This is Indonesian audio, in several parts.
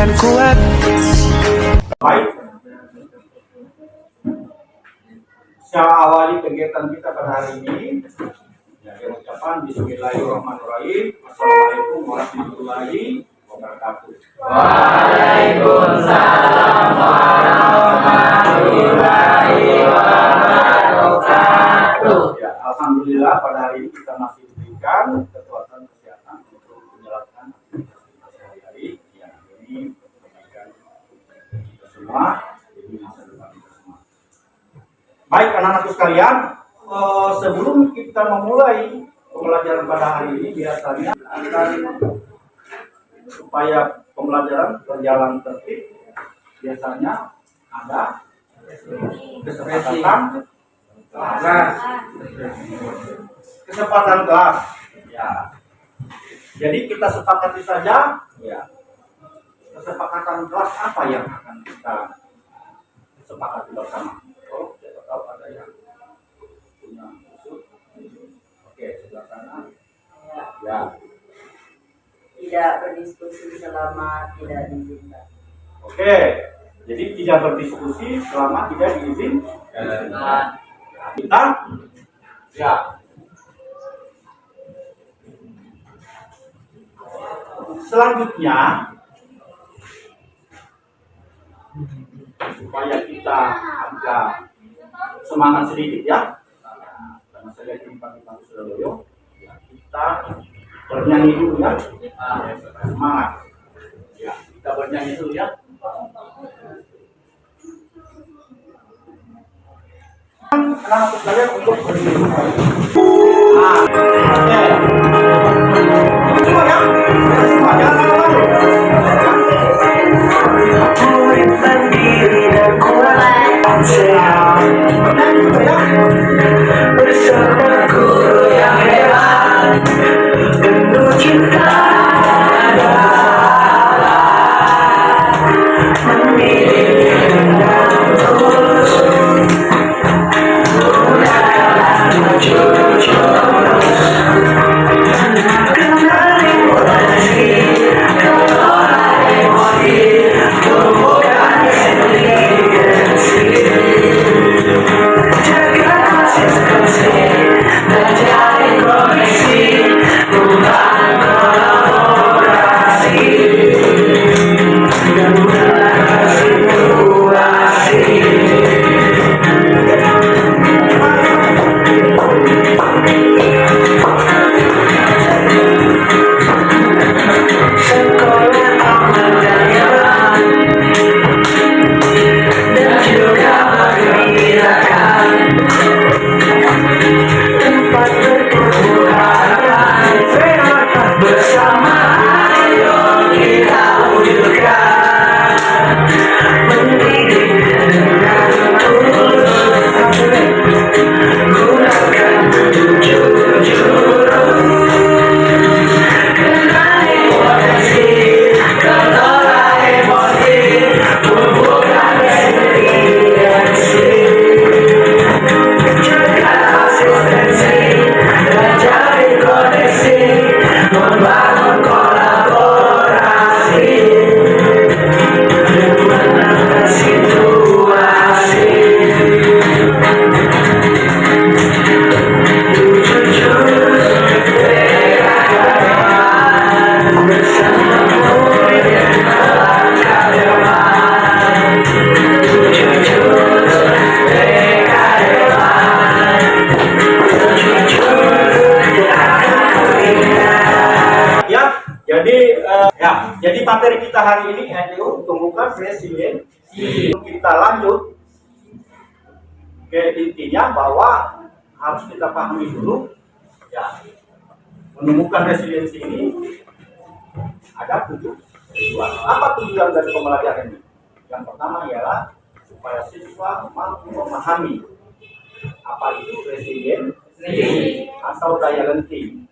dan kuat. Baik, saya awali kegiatan kita pada hari ini dengan ucapan Bismillahirrahmanirrahim. Assalamualaikum warahmatullahi wabarakatuh. Waalaikumsalam warahmatullahi wabarakatuh. Ya, alhamdulillah pada hari ini kita masih diberikan kekuatan kesehatan untuk menjalankan aktivitas sehari-hari yang ini kebaikan kita semua, ini masa depan kita semua. Baik anak-anakku sekalian, sebelum kita memulai pembelajaran pada hari ini biasanya akan supaya pembelajaran berjalan tertib biasanya ada kesepakatan kelas. Ya. Jadi kita sepakati saja. Ya. Kesepakatan kelas apa yang akan kita sepakati bersama? Oh, saya tahu ada yang punya usul. Oke, sebelah kanan. Ya. Tidak berdiskusi selama tidak diizinkan. Oke, jadi tidak berdiskusi selama tidak diizinkan. Kita, ya. Selanjutnya, supaya kita agak semangat sedikit ya, karena saya lihat ini pagi-pagi sudah loyo, ya, kita bernyanyi dulu ya, semangat. Ya, kita bernyanyi dulu ya. Anak-anak sekalian untuk berdiri. Nah, oke. Semua ya, semua jangan malu. Murid mandiri dan kuat, Bernyanyi dulu ya. bersama guru yang hebat, penuh cinta dan mendidik dengan tulus. Gunakanlah jurus kenali potensi, kelola emosi, tumbuhkan inteligensi, jaga konsistensi, menjadi koneksi, membangun kolaborasi dan mengatasi situasi. Sekolah aman dan nyaman, dan juga menggembirakan, tempat bertumbuh harapan, bersama ayo kita wujudkan, mendidik dengan tulus, gunakan tujuh jurus, kenali potensi, kelola emosi, tumbuhkan inteligensi, jaga konsistensi, menjadi koneksi, membangun kolaborasi, dan mengatasi situasi. Tujuh jurus berkarya bersama murid yang melangkah depan. Tujuh jurus berkarya, tujuh jurus akan indah. Ya, jadi materi kita hari ini yaitu tumbuhkan resiliensi. Kita lanjut ke intinya bahwa harus kita pahami dulu ya, menemukan resiliensi ini ada 7 tujuan. Apa tujuan dari pembelajaran ini? Yang pertama ialah supaya siswa mampu memahami apa itu resiliensi atau daya lenting.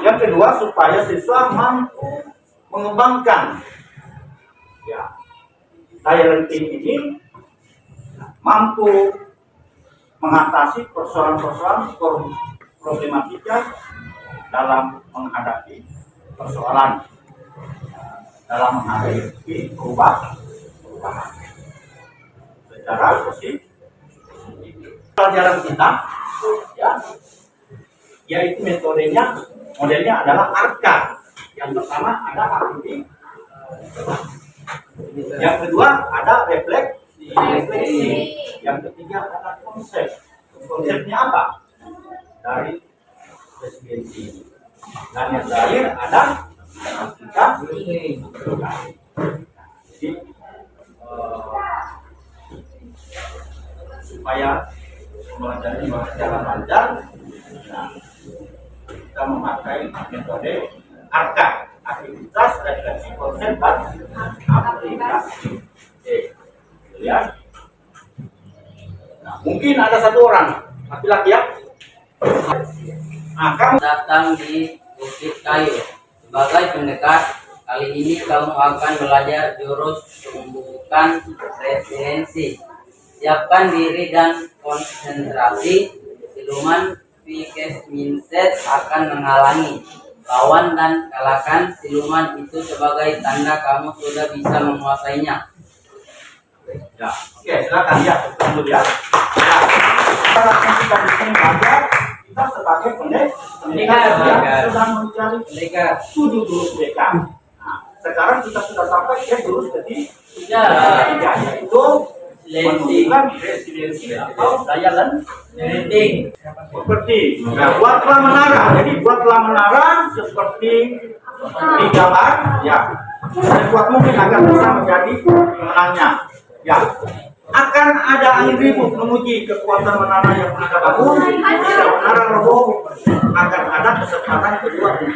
Yang kedua, supaya siswa mampu mengembangkan ya, daya lenting ini, mampu mengatasi persoalan-persoalan problematika dalam menghadapi persoalan. dalam menghadapi perubahan secara positif. Pelajaran kita, ya, yaitu modelnya adalah ARKA. Yang pertama ada aktivitas, yang kedua ada refleksi, yang ketiga ada konsep. Konsepnya apa? Dari resiliensi. Dan yang terakhir ada aplikasi. Jadi supaya pembelajaran ini berjalan lancar, nah, kita memakai metode ARKA, aktivitas, refleksi, konsep, dan aplikasi. Oke, lihat. Nah, mungkin ada satu orang laki-laki ya. Nah, kamu datang di Bukit Kayu sebagai pendekat. Kali ini kamu akan belajar jurus pembukaan resiliensi. Siapkan diri dan konsentrasi. Siluman Vikes Mindset akan menghalangi. Lawan dan kalahkan siluman itu sebagai tanda kamu sudah bisa menguasainya. ya, oke, silakan ya, tunggu ya. Nah, kita di sini belajar, kita sebagai pendekat yang sedang mencari tujuh jurus mereka. Nah, sekarang kita sudah sampai ke jurus ketiga, yaitu menunjukkan resiliensi atau daya lenting. Seperti, nah, buatlah menara. Jadi buatlah menara seperti di gambar, ya. Dan buat mungkin agar bisa menjadi pemenangnya. Ya, akan ada angin ribut menguji kekuatan menara yang Anda bangun. Jika menara roboh, akan ada kesempatan kedua untuk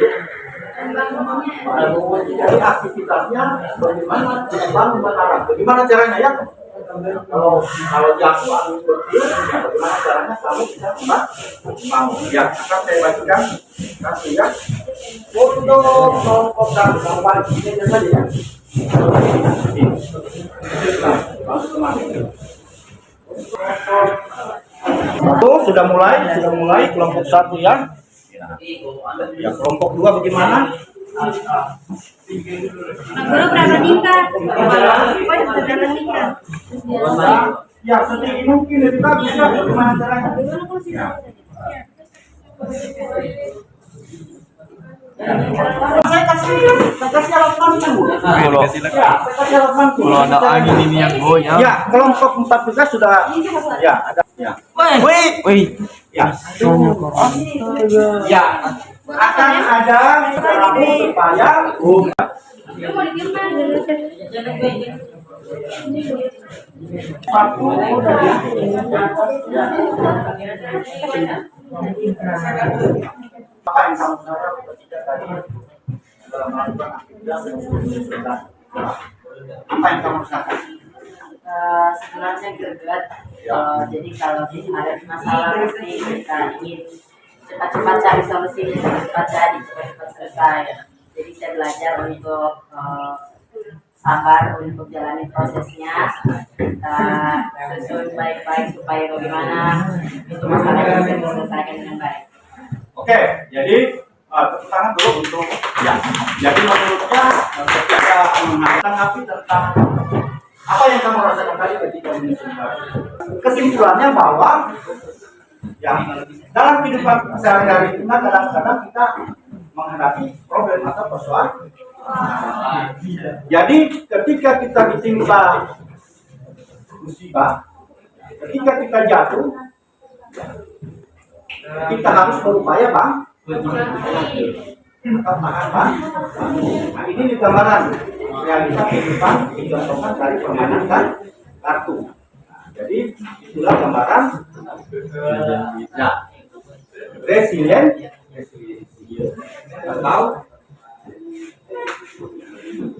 jadi aktivitasnya bagaimana membangun menara. Bagaimana caranya ya? Kalau jatuh angin berdiri, bagaimana caranya kamu bisa membangun? Ya, akan saya bagikan kasih ya. Untuk kelompok dan gambar ini saja ya. Sudah mulai kelompok 1 ya. Ya, kelompok 2 bagaimana? Guru berapa tingkat? Berapa tingkat? Ya, setinggi mungkin kita bisa bagaimana caranya? Saya kasih alat bantu. Ya, saya kasih alat bantu. Kalau ada angin ini yang goyang. Ya, kelompok 4 juga sudah. Ya, ada. Ya. Wih. Ya. Ya. Akan ada rambut supaya satu apa yang kamu harap ketika tadi melakukan aktivitas apa yang kamu rasakan? Sebenarnya greget. Jadi kalau ada masalah pasti kita ingin cepat-cepat cari solusinya, cepat jadi, cepat-cepat selesai. Jadi saya belajar untuk sabar untuk jalani prosesnya, susun baik-baik supaya bagaimana itu masalah bisa diselesaikan dengan baik. Oke, jadi tepuk tangan dulu untuk ya. Jadi menurutnya ketika menanggapi tentang apa yang kamu rasakan tadi ketika menyusun kesimpulannya bahwa ya dalam kehidupan sehari-hari kita kadang-kadang kita menghadapi problem atau persoalan. Jadi ketika kita ditimpa musibah, ketika kita jatuh, kita harus berupaya bang. Nah, ini di gambaran realita kehidupan dicontohkan dari permainan kartu. Jadi itulah gambaran resilient atau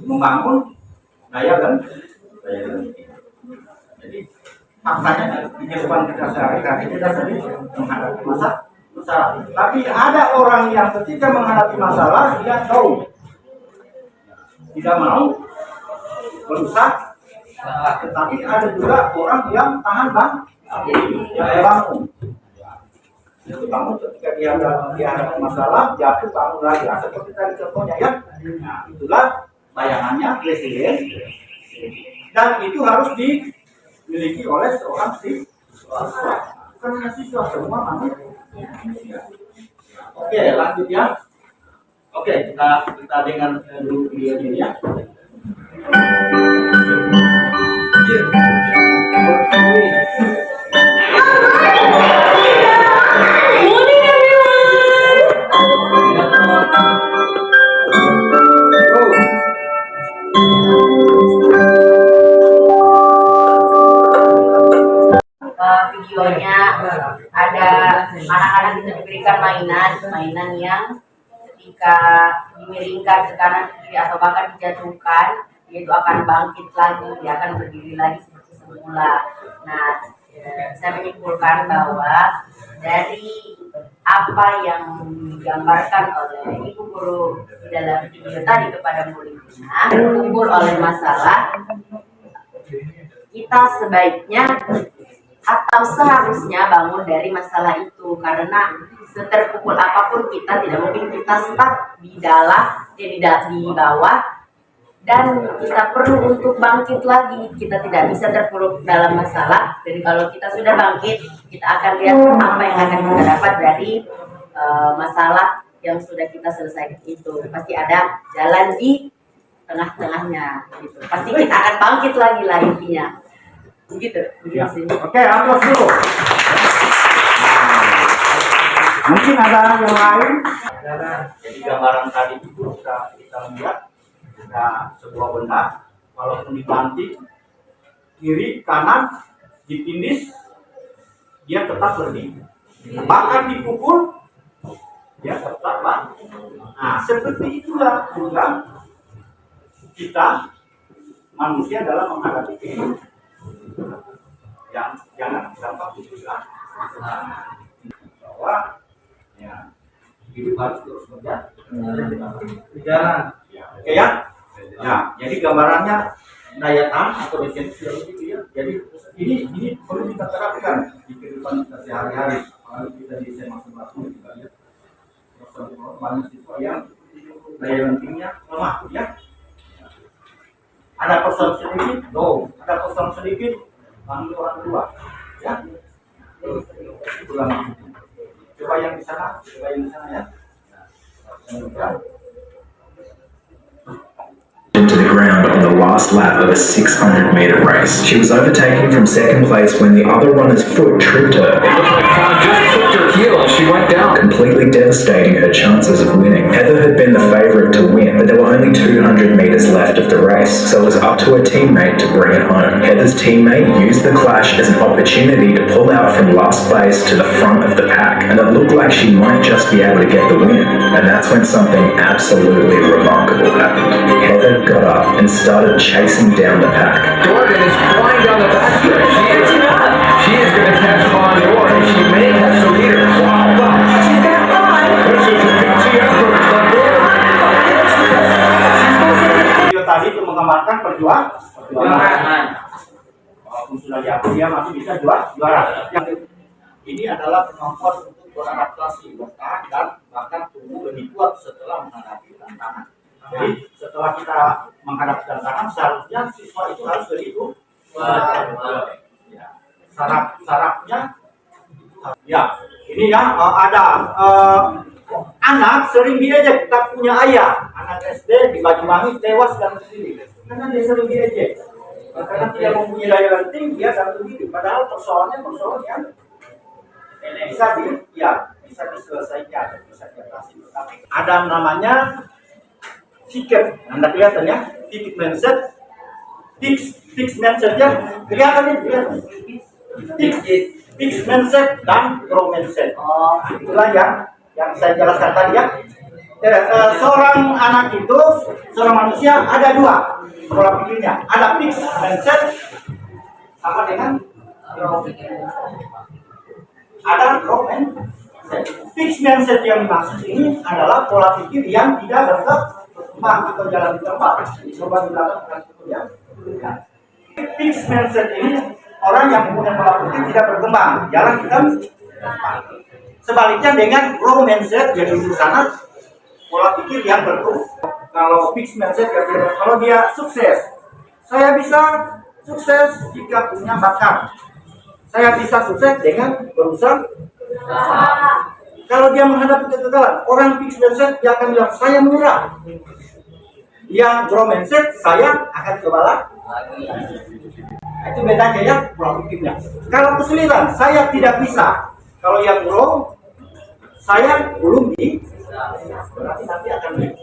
membangun daya lenting. Jadi faktanya di kehidupan kita sehari-hari kita sendiri menghadapi masalah. Tapi ada orang yang ketika menghadapi masalah dia tahu tidak mau berusaha. Tetapi ada juga orang yang tahan bang, dia bangun. Bangun ketika dia ada masalah, jatuh bangun lagi. Seperti tadi contohnya ya. Nah, itulah bayangannya resilient, dan itu harus dimiliki oleh seorang siswa. Karena siswa semua manusia. Oke, lanjut ya. Oke, kita dengar dulu videonya ya. Videonya ada anak-anak itu diberikan mainan yang ketika dimiringkan ke kanan ke kiri atau bahkan dijatuhkan, dia itu akan bangkit lagi, dia akan berdiri lagi seperti semula. Nah, saya menyimpulkan bahwa dari apa yang digambarkan oleh ibu guru di dalam video tadi kepada muridnya, terkumpul oleh masalah, kita sebaiknya atau seharusnya bangun dari masalah itu, karena seterpukul apapun kita tidak mungkin kita stuck di bawah, dan kita perlu untuk bangkit lagi. Kita tidak bisa terpuruk dalam masalah, dan kalau kita sudah bangkit, kita akan lihat apa yang akan kita dapat dari masalah yang sudah kita selesaikan itu. Pasti ada jalan di tengah-tengahnya gitu. Pasti kita akan bangkit lagi lah intinya. Begitu. Ya. Oke, aplaus dulu. Mungkin ada yang lain. Jadi gambaran tadi itu kita lihat ada sebuah benda, walaupun dibanting kiri kanan ditindis, dia tetap berdiri. Bahkan dipukul, dia tetap bangkit. Nah, seperti itulah juga kita manusia dalam menghadapi kehidupan. Yang jangan gampang dibilang bahwa ya hidup harus terus berjalan. Oke ya. Ya, jadi gambarannya daya tahan atau resistensi itu ya. Jadi ini perlu kita terapkan di kehidupan kita sehari-hari. Kalau kita di SMA masing-masing kita lihat banyak siswa yang daya lentingnya lemah ya. Ada persoalan sedikit, ada persoalan sedikit, panggil orang tua, ya. Coba yang di sana, ya. To the ground on the last lap of a 600-meter race. She was overtaken from second place when the other runner's foot tripped her. Just clipped her heel and she went down, completely devastating her chances of winning. Heather had been the favourite to win, but there were only 200 metres left of the race, so it was up to her teammate to bring it home. Heather's teammate used the clash as an opportunity to pull out from last place to the front of the pack, and it looked like she might just be able to get the win. And that's when something absolutely remarkable happened. Heather got up and started chasing down the pack. Jordan is flying down the backstretch. She is going to catch Von Dorn, and she may catch the leader. Wow, she's going to fly. This is a gutsy effort from Dorn. Video tadi itu menggambarkan perjuangan. Walaupun sudah jatuh, dia masih bisa juara. Yang ini adalah kemampuan untuk beradaptasi, bertahan, dan bahkan tumbuh lebih kuat setelah menghadapi tantangan. Jadi setelah kita menghadapi tantangan, seharusnya siswa itu harus begitu. Ya, syaratnya, ya ini ya ada anak sering diejek, tak punya ayah. Anak SD di Banyuwangi tewas gantung diri karena dia sering diejek. Karena tidak mempunyai daya lenting, dia gantung diri. Padahal persoalan yang bisa diselesaikan, bisa diatasi. Tapi ada namanya tiket, Anda kelihatan ya, tiket mindset, fix mindsetnya kelihatan nih, fix mindset dan grow mindset. Itulah yang saya jelaskan tadi ya. Seorang anak itu, seorang manusia ada dua pola pikirnya, ada fix mindset sama dengan ada grow mindset. Fix mindset yang dimaksud ini adalah pola pikir yang tidak berkembang atau jalan di tempat. Coba dilakukan kemudian. Fix mindset ini orang yang punya pola pikir tidak berkembang, jalan di tempat. Sebaliknya dengan grow mindset, jadi di sana pola pikir yang bertumbuh. kalau fixed mindset kalau dia sukses, saya bisa sukses jika punya bakat. Saya bisa sukses dengan berusaha. Kalau dia menghadapi kegagalan, orang fixed mindset dia akan bilang saya menyerah. Yang grow mindset saya akan coba lagi. Itu bedanya ya produktifnya. Kalau kesulitan saya tidak bisa. Kalau yang grow saya belum bisa. Berarti nanti akan bisa.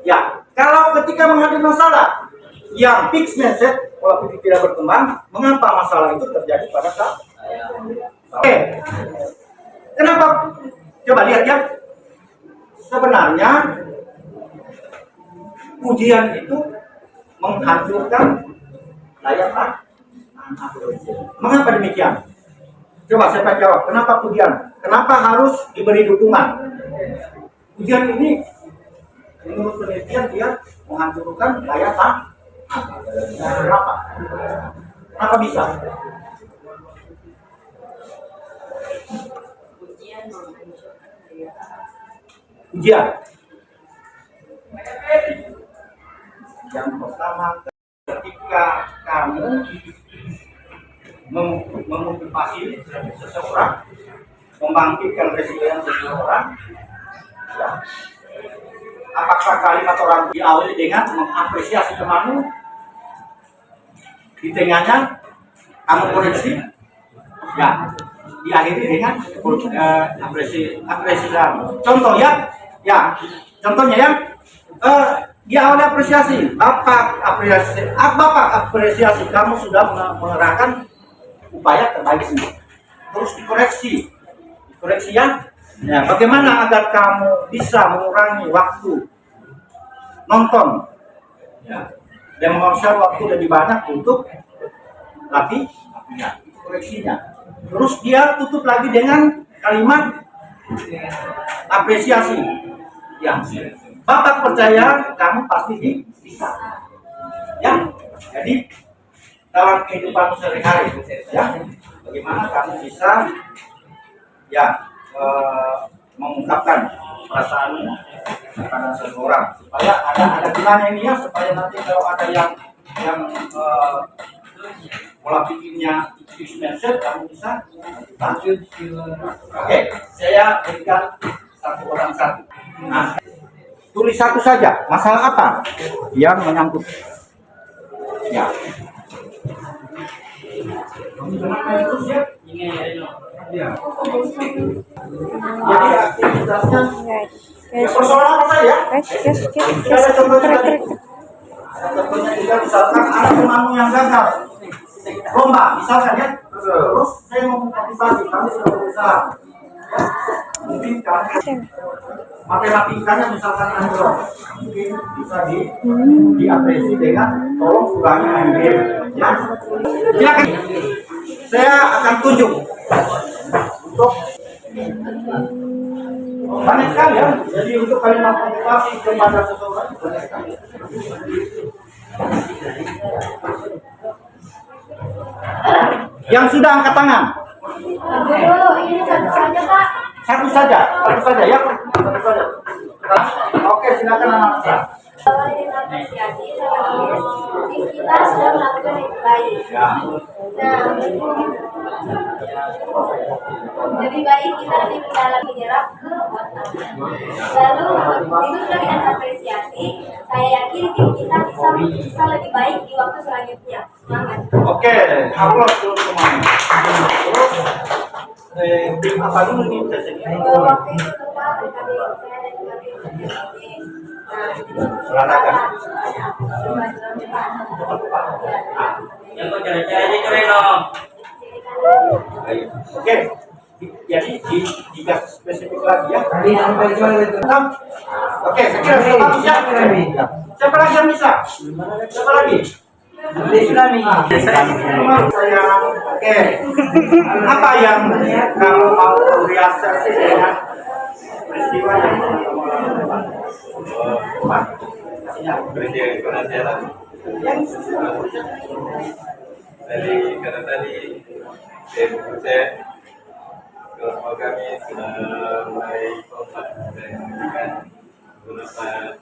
Ya, kalau ketika menghadapi masalah yang fixed mindset, kalau pikir tidak berkembang, mengapa masalah itu terjadi pada saat? Oke, kenapa? Coba lihat ya. Sebenarnya ujian itu menghancurkan daya tahan. Mengapa demikian? Coba saya jawab. Kenapa ujian? Kenapa harus diberi dukungan? Ujian ini menurut penelitian dia menghancurkan daya tahan. Kenapa? Kenapa bisa? Ujian. Yang pertama, ketika kamu memotivasi seseorang, membangkitkan resiliensi seseorang, ya. Apakah kalimat orang diawali dengan mengapresiasi temanmu, di tengahnya kamu koreksi, ya, diakhiri dengan apresiasi. Contoh ya, contohnya ya, diawali apresiasi, bapak apresiasi kamu sudah mengerahkan upaya terbaik sendiri, terus dikoreksi ya. Ya, bagaimana agar kamu bisa mengurangi waktu nonton, ya, dan mengorbankan waktu lebih banyak untuk latih, ya, koreksinya. Terus dia tutup lagi dengan kalimat apresiasi. Ya, bapak percaya kamu pasti bisa. Ya, jadi dalam kehidupan sehari-hari, ya, bagaimana kamu bisa, ya, mengungkapkan perasaanmu kepada seseorang supaya ada gunanya ini ya, supaya nanti kalau ada yang pola pikirnya fixed mindset kamu bisa lanjut. Oke, saya berikan satu orang satu. Nah, tulis satu saja masalah apa yang menyangkut, ya. Terus ya, ini ya. Jadi aktivitasnya persoalan apa saja? Ada contohnya juga, misalkan ada temanmu yang gagal lomba, misalkan ya. Terus saya mau motivasi, kami sudah berusaha. Ya, mungkin kan matematikanya misalkan anjlok, mungkin bisa diapresiasi dengan tolong kurangi main game. Ya, silakan. Saya akan tunjuk untuk banyak sekali ya. Jadi untuk kalimat motivasi kepada seseorang banyak sekali. Yang sudah angkat tangan. Guru, ini satu saja Pak. Satu saja ya. Satu saja. Oke, silakan anak-anak. Apresiasi saya tulis, kita sudah melakukan yang terbaik. Ya. Nah, lebih baik kita lebih mendalam menyerap ke otak. Lalu itu sudah kita apresiasi. Saya yakin tim kita bisa lebih baik di waktu selanjutnya. Semangat. Oke, aplaus dulu semuanya. Terus tim apa dulu nih sesnya? Waktu itu Pak, kami saya dan kami Yang kok cara-caranya keren dong. Oke, jadi jika spesifik lagi ya. Oke, saya kira sudah bagus ya. Siapa lagi yang bisa? Siapa lagi? Saya, oke. Apa yang kalau mau realisasi dengan peristiwa yang karena tadi saya kelompok kami sudah mulai kontak dan memberikan beberapa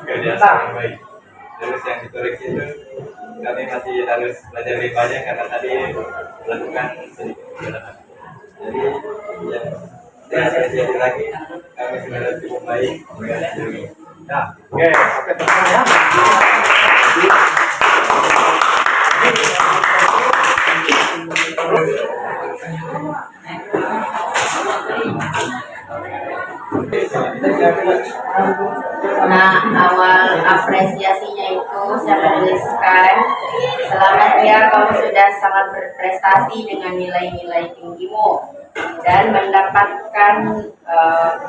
kebiasaan yang baik. Terus yang dikoreksi itu kami masih harus belajar lebih banyak karena tadi melakukan sedikit kesalahan. Jadi ya saya apresiasi lagi kami sudah cukup baik. Ya, oke, teman ya. Nah, awal apresiasinya itu saya menuliskan, selamat ya kamu sudah sangat berprestasi dengan nilai-nilai tinggimu dan mendapatkan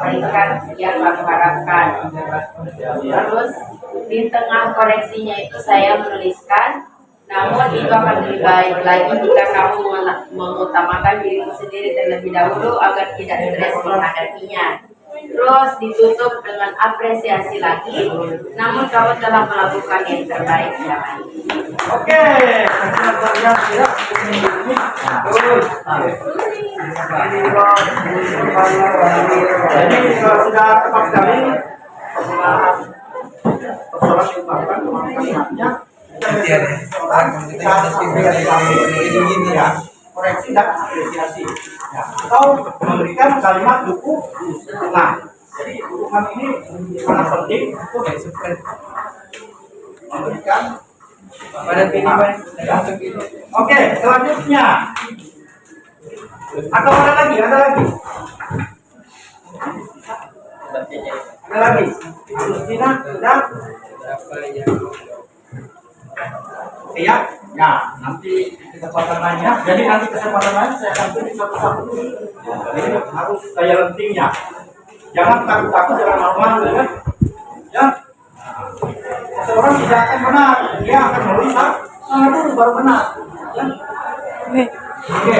peringkat yang kamu harapkan. Terus di tengah koreksinya itu saya menuliskan, namun itu akan lebih baik lagi jika kamu mengutamakan dirimu sendiri terlebih dahulu agar tidak stres menghadapinya. Terus ditutup dengan apresiasi lagi, namun kamu telah melakukan yang terbaik selama ini. Oke, jadi sudah tepat sekali persoalan diungkapkan kalimatnya. Koreksi dan apresiasi. Ya, atau memberikan kalimat dukungan. Jadi dukungan ini sangat penting untuk memberikan pada dukungan. Ya. Oke, selanjutnya. Atau ada lagi? Ada lagi? Justina, sudah? Iya, ya nanti kesempatan lainnya. Jadi nanti kesempatan lain saya akan tunjuk satu-satu. Jadi harus daya lentingnya. Jangan takut-takut, jangan malu-malu ya. Ya, seorang tidak akan benar, dia akan melihat dulu baru benar. Ya. Oke.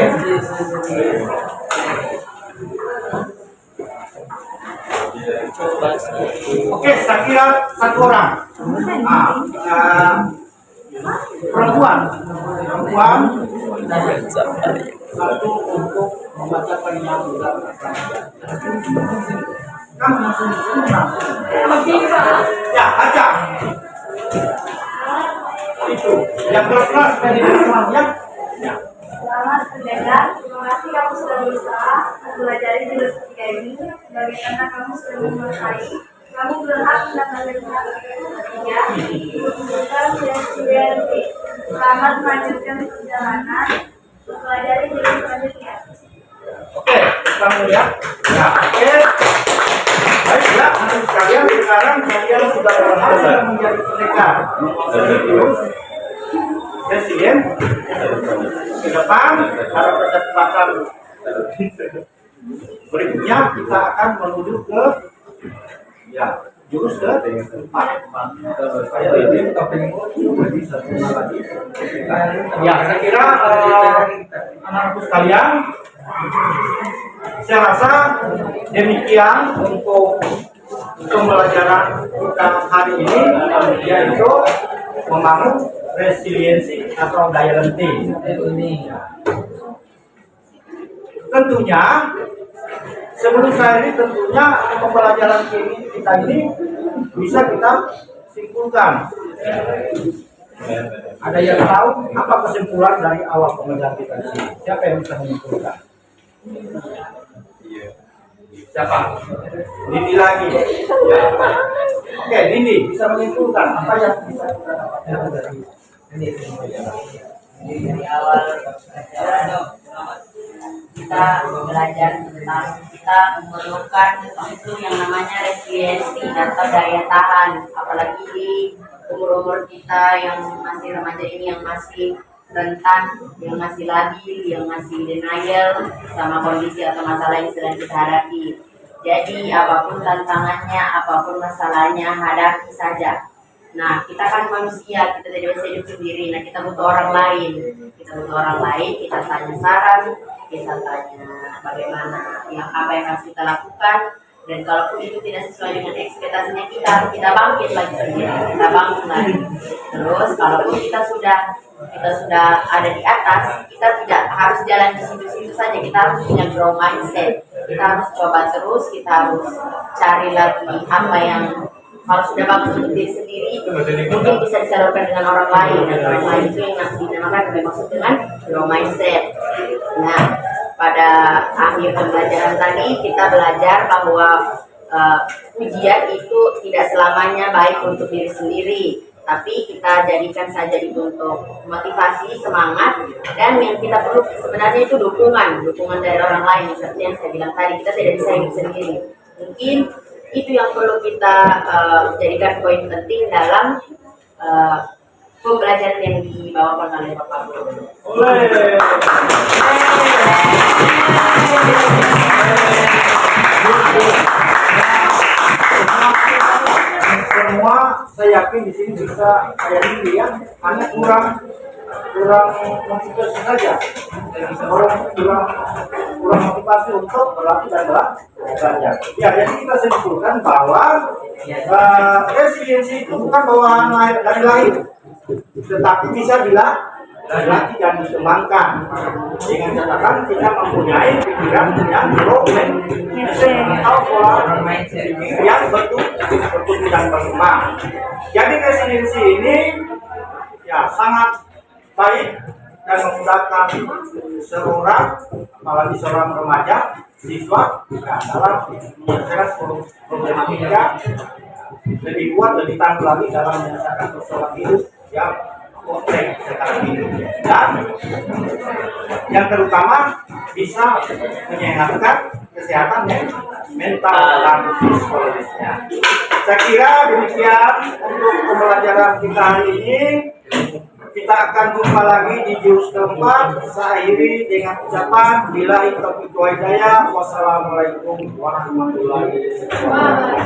Oke, saya kira satu orang. Perempuan satu untuk membaca kalimat kan langsung ya aja itu yang keras dari semuanya ya. Selamat mendengar, terima kasih kamu sudah berusaha mempelajari jurus ketiga ini. Bagaimana kamu sudah menguasai, kamu berhak mendapatkan ketiga untuk menunjukkan presidensi. Selamat melanjutkan perjalanan mempelajari jurus selanjutnya. Oke, kita melihat. Ya, oke. Baik ya, anak sekalian, sekarang kalian sudah berhasil menjadi pendekar. Terus, presiden ke depan pada kesempatan berikutnya kita akan menuju ke ya jurus keempat. Ya, saya kira anak-anakku sekalian, saya rasa demikian untuk pembelajaran kita hari ini, yaitu membangun resiliensi atau daya lenting. Tentunya sebelum saya ini tentunya pembelajaran kita ini bisa kita simpulkan. Ada yang tahu apa kesimpulan dari awal pembelajaran kita ini? Siapa yang bisa menyimpulkan? Siapa? Dini lagi. Oke, Dini bisa menyimpulkan apa yang bisa kita dapatkan dari ini? Dari awal kita belajar tentang kita memerlukan itu yang namanya resiliensi atau daya tahan, apalagi di umur-umur kita yang masih remaja ini, yang masih rentan, yang masih labil, yang masih denial sama kondisi atau masalah yang sedang kita hadapi. Jadi apapun tantangannya, apapun masalahnya, hadapi saja. Nah, kita kan manusia, kita tidak bisa hidup sendiri. Nah, kita butuh orang lain. Kita tanya saran, kita tanya bagaimana, apa yang harus kita lakukan. Dan kalaupun itu tidak sesuai dengan ekspektasinya kita bangkit lagi sendiri, kita bangun lagi. Terus, kalaupun kita sudah ada di atas, kita tidak harus jalan di situ-situ saja. Kita harus punya grow mindset. Kita harus coba terus, kita harus cari lagi apa yang kalau sudah bagus untuk diri sendiri, mungkin bisa disalurkan dengan orang lain, dan orang lain itu yang nanti dinamakan maksud dengan growth mindset. Nah, pada akhir pembelajaran tadi kita belajar bahwa ujian itu tidak selamanya baik untuk diri sendiri, tapi kita jadikan saja itu untuk motivasi, semangat, dan yang kita perlu sebenarnya itu dukungan dari orang lain. Seperti yang saya bilang tadi, kita tidak bisa hidup sendiri. Mungkin itu yang perlu kita jadikan poin penting dalam pembelajaran yang dibawakan oleh Bapak Guru. Semua saya yakin di sini bisa kayak ini ya, hanya kurang motivasi saja, kurang motivasi untuk berlatih dan belajar. Ya, jadi kita simpulkan bahwa resiliensi itu bukan bawaan dari lahir, tetapi bisa dilatih dan dikembangkan dengan catatan kita mempunyai pikiran yang problem atau pola pikir yang betul dan berkembang. Jadi resiliensi ini ya sangat baik dan memudahkan seorang, apalagi seorang remaja, siswa dalam menyelesaikan problematika lebih kuat, lebih tangguh lagi dalam menyelesaikan persoalan hidup yang kompleks sekarang ini, dan yang terutama bisa menyehatkan kesehatan mental dan psikologisnya. Saya kira demikian untuk pembelajaran kita hari ini. Kita akan jumpa lagi di jurus keempat. Saya akhiri dengan ucapan billahi taufiq wal hidayah. Wassalamualaikum warahmatullahi wabarakatuh.